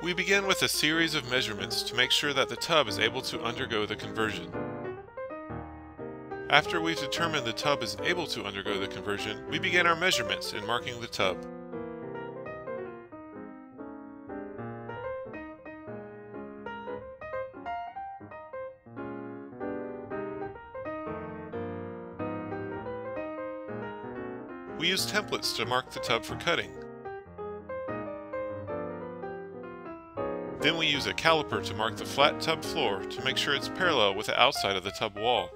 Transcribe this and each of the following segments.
We begin with a series of measurements to make sure that the tub is able to undergo the conversion. After we've determined the tub is able to undergo the conversion, we begin our measurements in marking the tub. We use templates to mark the tub for cutting. Then we use a caliper to mark the flat tub floor to make sure it's parallel with the outside of the tub wall.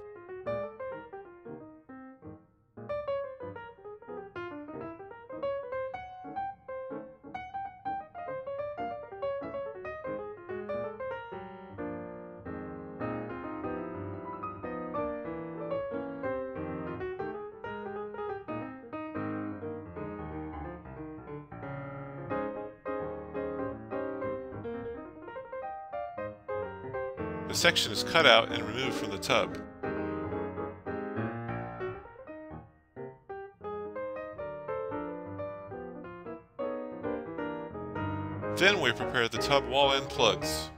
The section is cut out and removed from the tub. Then we prepare the tub wall end plugs.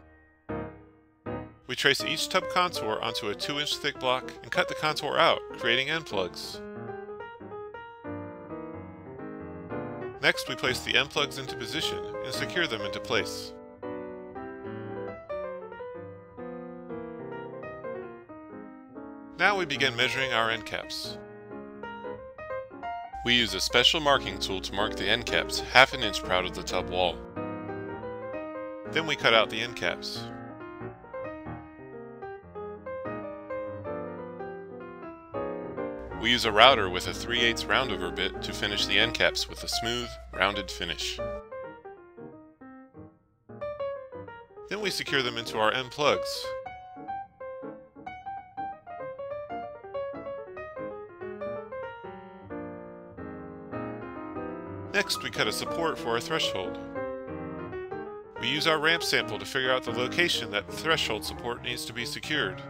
We trace each tub contour onto a 2-inch thick block and cut the contour out, creating end plugs. Next, we place the end plugs into position and secure them into place. Now we begin measuring our end caps. We use a special marking tool to mark the end caps half an inch proud of the tub wall. Then we cut out the end caps. We use a router with a 3/8 roundover bit to finish the end caps with a smooth, rounded finish. Then we secure them into our end plugs. Next, we cut a support for our threshold. We use our ramp sample to figure out the location that the threshold support needs to be secured.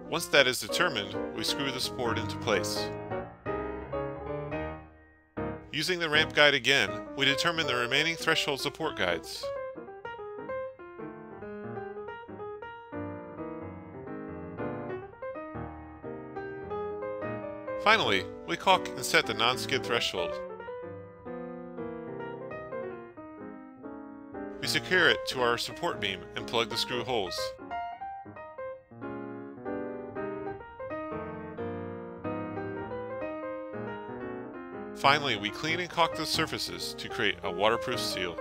Once that is determined, we screw the support into place. Using the ramp guide again, we determine the remaining threshold support guides. Finally, we caulk and set the non-skid threshold. We secure it to our support beam and plug the screw holes. Finally, we clean and caulk the surfaces to create a waterproof seal.